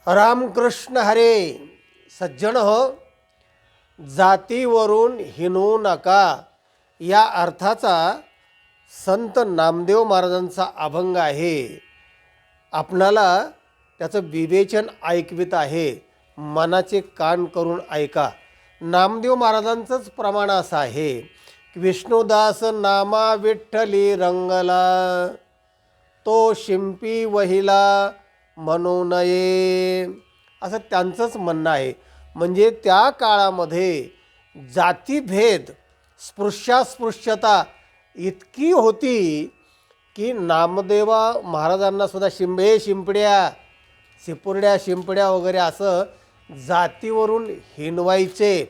रामकृष्ण हरे. सज्जन हो, जातीवरून हिनवू नका या अर्थाचा संत नामदेव महाराजांचा अभंग आहे. आपणाला त्याचं विवेचन ऐकवित आहे. मनाचे कान करून ऐका. नामदेव महाराजांचंच प्रमाण असं आहे की विष्णुदास नामा विठ्ठली रंगला, तो शिंपी वहिला म्हणू नये, असं त्यांचंच म्हणणं आहे. म्हणजे त्या काळामध्ये जातीभेद, स्पृश्यास्पृश्यता इतकी होती की नामदेवा महाराजांना सुद्धा शिंपड्या, शिपुर्ड्या, शिंपड्या वगैरे असं जातीवरून हिनवायचे.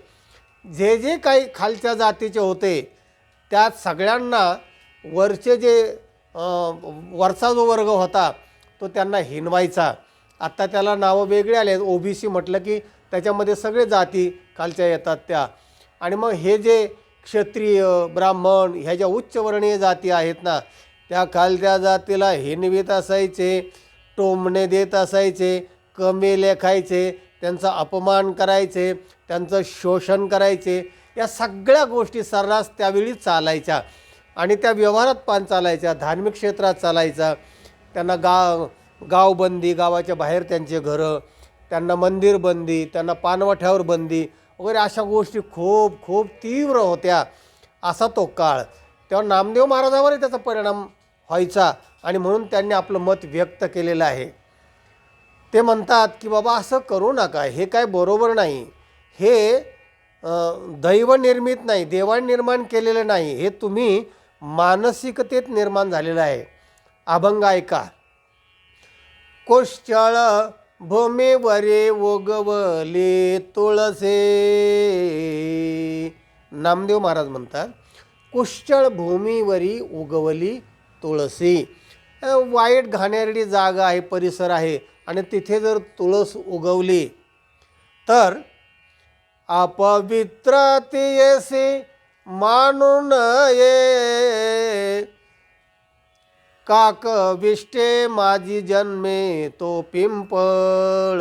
जे जे काही खालच्या जातीचे होते त्या सगळ्यांना वरचे जे वरचा जो वर्ग होता तो त्यांना हिनवायचा. आत्ता त्याला नावं वेगळे आले. OBC म्हटलं की त्याच्यामध्ये सगळे जाती खालच्या येतात त्या. आणि मग हे जे क्षत्रिय, ब्राह्मण ह्या ज्या उच्चवर्णीय जाती आहेत ना, त्या खालच्या जातीला हिनवीत असायचे, टोमणे देत असायचे, कमी लेखायचे, त्यांचा अपमान करायचे, त्यांचं शोषण करायचे. या सगळ्या गोष्टी सर्रास त्यावेळी चालायच्या आणि त्या व्यवहारात पान चालायच्या, धार्मिक क्षेत्रात चालायचा. त्यांना गावबंदी, गावाच्या बाहेर त्यांचे घरं, त्यांना मंदिरबंदी, त्यांना पानवठ्यावर बंदी वगैरे अशा गोष्टी खूप खूप तीव्र होत्या. असा तो काळ. तेव्हा नामदेव महाराजावरही त्याचा परिणाम व्हायचा आणि म्हणून त्यांनी आपलं मत व्यक्त केलेलं आहे. ते म्हणतात की बाबा असं करू नका, हे काय बरोबर नाही, हे दैवनिर्मित नाही, देवाने निर्माण केलेलं नाही, हे तुम्ही मानसिकतेत निर्माण झालेलं आहे. अभंग ऐका. कुशळ भूमीवरी उगवली तुळसे. नामदेव महाराज म्हणतात कुशळ भूमीवरी उगवली तुळसी. वाईट घाणेरडी जागा आहे, परिसर आहे आणि तिथे जर तुळस उगवली तर अपवित्रतेसी मानू नये. काक विष्टे माझी जन्मे तो पिंपळ,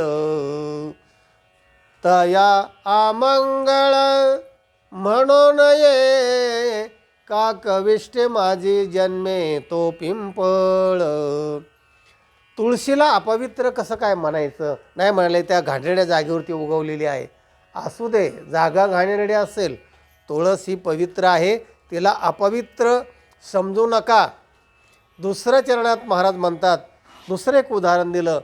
तया अमंगळ म्हणू नये. काक विष्टे माझी जन्मे तो पिंपळ. तुळशीला अपवित्र कसं काय म्हणायचं? नाही म्हणाले, त्या घाणेरड्या जागेवरती उगवलेली आहे. असू दे, जागा घाणेरडी असेल, तुळस ही पवित्र आहे, तिला अपवित्र समजू नका. दुसऱ्या चरणात महाराज म्हणतात, दुसरं एक उदाहरण दिलं.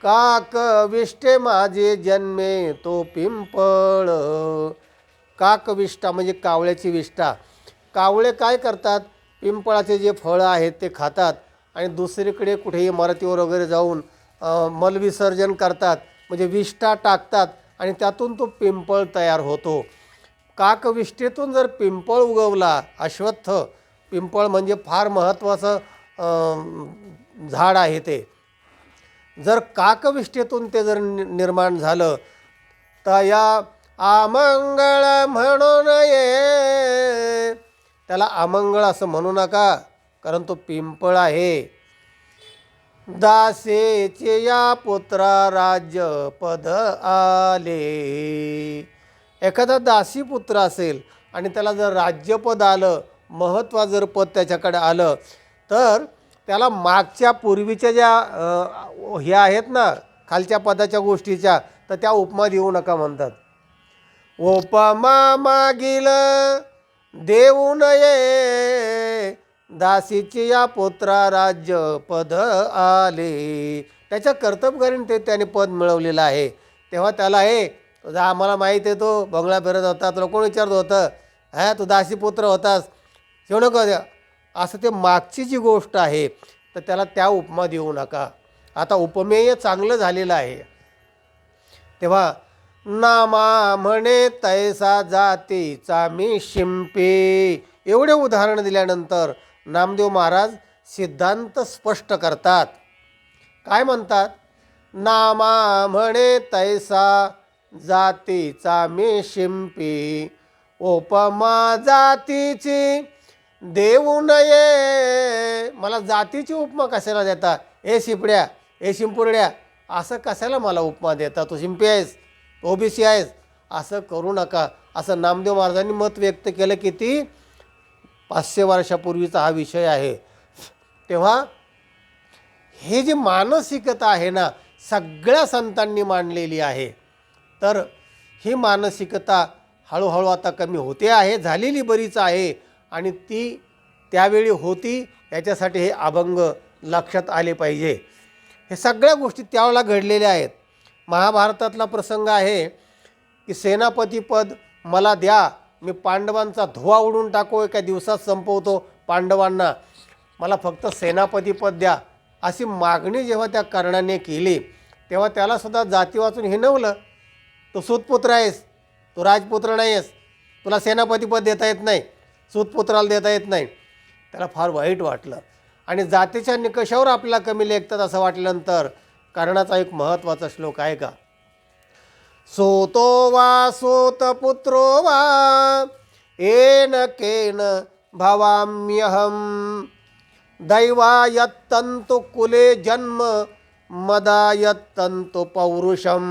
काक विष्टे माझे जन्मे तो पिंपळ. काकविष्टा म्हणजे कावळ्याची विष्टा. कावळे काय करतात? पिंपळाचे जे फळं आहेत ते खातात आणि दुसरीकडे कुठेही इमारतीवर वगैरे जाऊन मलविसर्जन करतात, म्हणजे विष्ठा टाकतात आणि त्यातून तो पिंपळ तयार होतो. काकविष्टेतून जर पिंपळ उगवला, अश्वत्थ पिंपळ म्हणजे फार महत्त्वाचं झाड आहे ते, जर काकविष्टेतून ते जर निर्माण झालं तर या अमंगळ म्हणू नये. त्याला अमंगळ असं म्हणू नका, कारण तो पिंपळ आहे. दासेचे या पुत्रा राज्य पद आले. एखादा दासी पुत्र असेल आणि त्याला जर राज्यपद आलं, महत्त्वाचं जर पद त्याच्याकडे आलं, तर त्याला मागच्या पूर्वीच्या ज्या हे आहेत ना खालच्या पदाच्या गोष्टीच्या, तर त्या उपमा देऊ नका म्हणतात. उपमा मागील देऊ नये. दासीची या पुत्रा राज्य पद आले. त्याच्या कर्तबगारीने त्याने पद मिळवलेलं आहे. तेव्हा त्याला हे आम्हाला माहीत आहे, तो बंगला फिरत होता, तुला कोण विचारत होतं? तू दासीपुत्र होतास, शेव नको द्या, असं ते मागची जी गोष्ट आहे, तर त्याला त्या उपमा देऊ नका. आता उपमेय चांगलं झालेलं आहे. तेव्हा नामा म्हणे तैसा जातीचा मी शिंपे, एवढे उदाहरण दिल्यानंतर नामदेव महाराज सिद्धांत स्पष्ट करतात. काय म्हणतात? नामा म्हणे तैसा जातीचा मी शिंपी, उपमा जातीची देऊ नये. मला जातीची उपमा कशाला देता? ए शिपड्या, ए शिंपुरड्या, असं कशाला मला उपमा देता, तू शिंपी आहेस, ओबीसी आहेस, असं करू नका, असं नामदेव महाराजांनी मत व्यक्त केलं. किती 500 वर्षापूर्वीचा हा विषय आहे. तेव्हा हे जी मानसिकता आहे ना, सगळ्या संतांनी मांडलेली आहे. तर ही मानसिकता हळूहळू आता कमी होते आहे, झालेली बरीच आहे, आणि ती त्यावेळी होती, याच्यासाठी हे अभंग लक्षात आले पाहिजे. हे सगळ्या गोष्टी त्यावेळेला घडलेल्या आहेत. महाभारतातला प्रसंग आहे की सेनापतीपद मला द्या, मी पांडवांचा धुवा उडून टाको, एका दिवसात संपवतो पांडवांना, मला फक्त सेनापतीपद द्या, अशी मागणी जेव्हा त्या कर्णाने केली, तेव्हा त्यालासुद्धा जाती वाचून हिणवलं. तू सूतपुत्र आहेस, तू राजपुत्र नाही आहेस, तुला सेनापतीपद देता येत नाही, सूतपुत्राला देता येत नाही. त्याला फार वाईट वाटलं, आणि जातीच्या निकषावर आपल्याला कमी लेखतात असं वाटल्यानंतर कर्णाचा एक महत्त्वाचा श्लोक आहे का, सोतो वा सोतपुत्रो वा येन केन भवाम्यहम दैवायत्तंतु कुले जन्म मदायत्तंतु पौरुषम.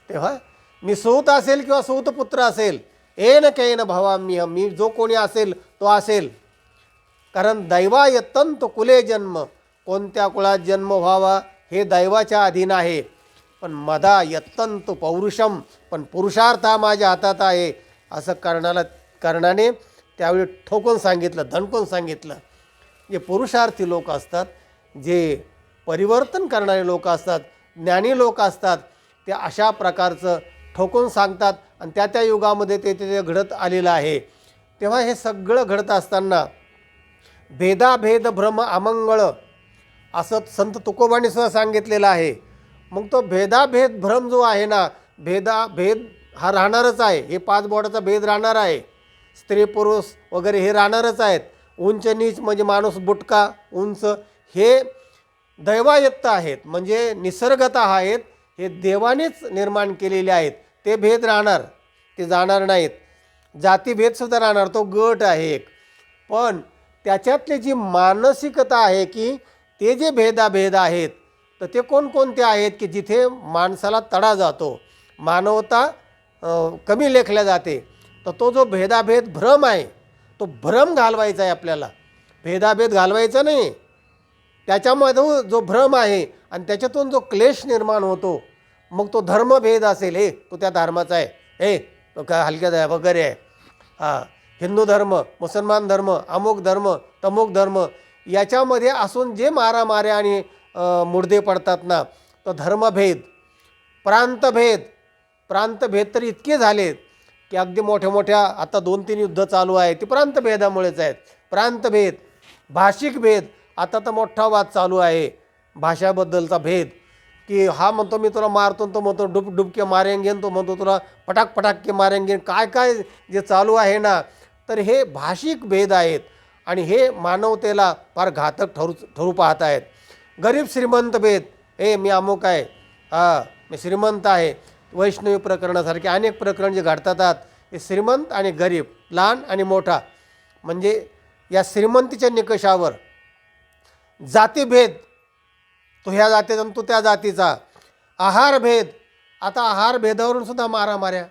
तेव्हा मी सूत असेल किंवा सूतपुत्र असेल, येन केन भवाम्यहम, मी जो कोणी असेल तो असेल. कारण दैवायत्तंतु कुले जन्म, कोणत्या कुळात जन्म व्हावा हे दैवाच्या अधीन आहे. पण मदा यत्तंतु पौरुषम, पण पुरुषार्थ हा माझ्या हातात आहे, असं कर्णाने त्यावेळी ठोकून सांगितलं, धणकून सांगितलं. जे पुरुषार्थी लोक असतात, जे परिवर्तन करणारे लोक असतात, ज्ञानी लोक असतात, ते अशा प्रकारचं ठोकून सांगतात, आणि त्या युगामध्ये ते घडत आलेलं आहे. तेव्हा हे सगळं घडत असताना भेदाभेद भ्रम अमंगळ असं संत तुकोबांनी सुद्धा सांगितलेलं आहे. मग तो भेदाभेद भ्रम जो आहे ना, भेद हा राहणारच आहे, हे 5 बोटाचा भेद राहणार आहे, स्त्री पुरुष वगैरे हे राहणारच आहेत. उंच नीच म्हणजे माणूस बुटका उंच, हे दैवायत्त आहेत, म्हणजे निसर्गतः आहेत, हे देवानेच निर्माण केलेले आहेत. ते भेद राहणार, ते जाणार नाहीत. जातीभेदसुद्धा राहणार, तो गट आहे एक. पण त्याच्यातली जी मानसिकता आहे की ते जे भेदाभेद आहेत, तर ते कोणकोणते आहेत की जिथे माणसाला तडा जातो, मानवता कमी लेखल्या जाते, तर तो जो भेदाभेद भ्रम आहे, तो भ्रम घालवायचा आहे आपल्याला, भेदाभेद घालवायचा नाही. त्याच्यामध्ये जो भ्रम आहे आणि त्याच्यातून जो क्लेश निर्माण होतो, मग तो धर्मभेद असेल, हे तो त्या धर्माचा आहे, हे तो काय हलक्यात वगैरे आहे, हां हिंदू धर्म, मुसलमान धर्म, अमुक धर्म, तमुक धर्म, याच्यामध्ये असून जे मारामाऱ्या आणि मुडदे पडतात ना, तो धर्मभेद. प्रांतभेद तर इतके झालेत की अगदी मोठ्या मोठ्या आता 2-3 युद्ध चालू आहे, ते प्रांतभेदामुळेच आहेत. प्रांतभेद, भाषिक भेद, आता तर मोठा वाद चालू आहे भाषाबद्दलचा भेद, की हा म्हणतो मी तुला मारतो, तो म्हणतो डुबके मारेंगे, तो म्हणतो तुला पटाके मारेंगे, काय काय जे चालू आहे ना. तर हे भाषिक भेद आहेत, आणि हे मानवतेला फार घातक ठरू पाहत आहेत. गरीब श्रीमंत भेद, हे मी अमुक आहे, मी श्रीमंत आहे, वैष्णवी प्रकरणासारखे अनेक प्रकरण जे घडतात, हे श्रीमंत आणि गरीब, लहान आणि मोठा, म्हणजे या श्रीमंतीच्या निकषावर जातीभेद, तो ह्या जातीचा आणि तो त्या जातीचा. आहारभेद, आता आहारभेदावरून सुद्धा मारामाऱ्या.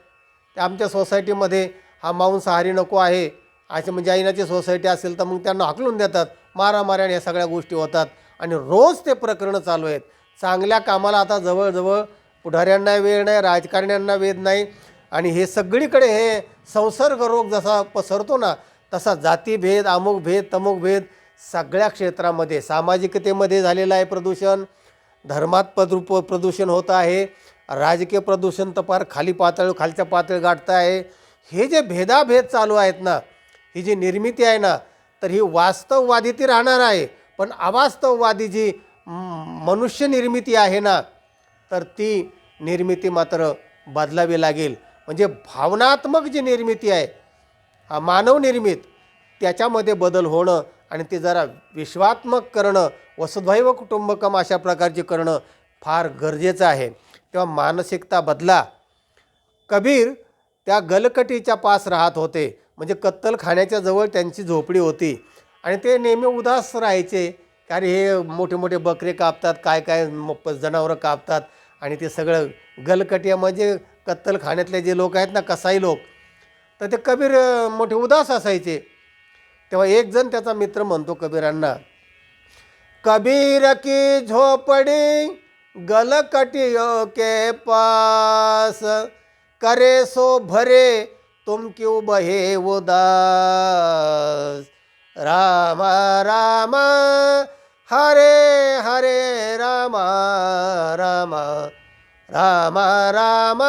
त्या आमच्या सोसायटीमध्ये हा मांसाहारी नको आहे असे, म्हणजे जैनाची सोसायटी असेल तर मग त्यांना हाकलून देतात, मारामाऱ्या ह्या सगळ्या गोष्टी होतात, आणि रोज ते प्रकरणं चालू आहेत. चांगल्या कामाला आता जवळजवळ पुढाऱ्यांना वेळ नाही, राजकारण्यांना वेध नाही, आणि हे सगळीकडे हे संसर्ग रोग जसा पसरतो ना, तसा जातीभेद, अमुक भेद, तमुक भेद सगळ्या क्षेत्रामध्ये, सामाजिकतेमध्ये झालेलं आहे प्रदूषण, धर्मात प्रदूषण होत आहे, राजकीय प्रदूषण तर फार खालच्या पातळी गाठतं आहे. हे जे भेदाभेद चालू आहेत ना, ही जी निर्मिती आहे ना, तर ही वास्तववादी ती राहणार आहे, पण अवास्तववादी जी मनुष्य निर्मिती आहे ना, तर ती निर्मिती मात्र बदलावी लागेल. म्हणजे भावनात्मक जी निर्मिती आहे, मानव निर्मित, त्याच्यामध्ये बदल होणं आणि ते जरा विश्वात्मक करणं, वसुधैव कुटुंबकम अशा प्रकारचे करणं फार गरजेचं आहे. तेव्हा मानसिकता बदला. कबीर त्या गलकटीच्या पास राहत होते, म्हणजे कत्तलखान्याच्या जवळ त्यांची झोपडी होती, आणि ते नेहमी उदास राहायचे, अरे हे मोठे मोठे बकरे कापतात, काय काय जनावरं कापतात आणि ते सगळं गलकटिया म्हणजे कत्तलखान्यातले जे लोक आहेत ना, कसाई लोक, तर ते कबीर मोठे उदास असायचे. तेव्हा एक जण त्याचा मित्र म्हणतो कबीरांना, कबीर की झोपड़ी गलकटियों के पास, करे सो भरे तुम क्यों बहे उदास, राम राम हरे हरे राम राम राम राम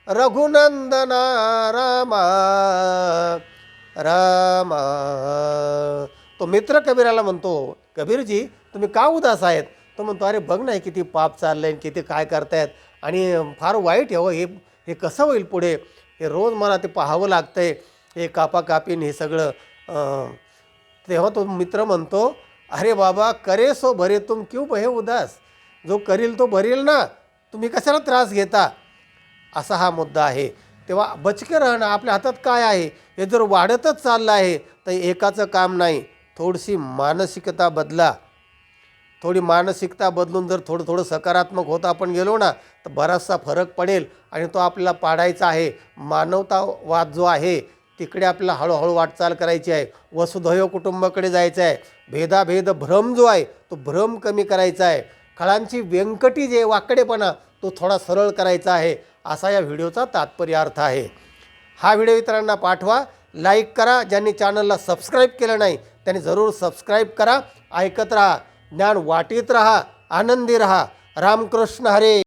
रघुनंदना राम राम. तो मित्र कबीराला म्हणतो, कबीरजी तुम्ही का उदास आहेत? तो म्हणतो, अरे बघ ना, किती पाप चाललंय, किती काय करतायत आणि फार वाईट आहे हो, हे हे कसं होईल पुढे? हे रोज मला ते पाहावं लागतंय, हे कापाकापीन हे सगळं. तेव्हा तो मित्र म्हणतो, अरे बाबा, करे सो भरे तुम क्यों बहे उदास, जो करील तो भरील ना, तुम्ही कशाला त्रास घेता? असा हा मुद्दा आहे. तेव्हा बचके राहणं आपल्या हातात काय आहे? हे जर वाढतच चाललं आहे तर एकाचं काम नाही, थोडीशी मानसिकता बदला. थोडी मानसिकता बदलून जर थोडं थोडं सकारात्मक होत आपण गेलो ना, तर बराचसा फरक पडेल आणि तो आपल्याला पाडायचा आहे. मानवतावाद जो आहे तिकडे आपल्याला हळूहळू वाटचाल करायची आहे. वसुधैव कुटुंबाकडे जायचं आहे. भेदाभेद भ्रम जो आहे तो भ्रम कमी करायचा आहे. खळांची व्यंकटी जे वाकडेपणा तो थोडा सरळ करायचा आहे, असा या व्हिडिओचा तात्पर्य अर्थ आहे. हा व्हिडिओ इतरांना पाठवा, लाईक करा. ज्यांनी चॅनलला सबस्क्राईब केलं नाही त्यांनी जरूर सबस्क्राईब करा. ऐकत राहा, ज्ञान वाटीत राहा, आनंदी राहा. रामकृष्ण हरे.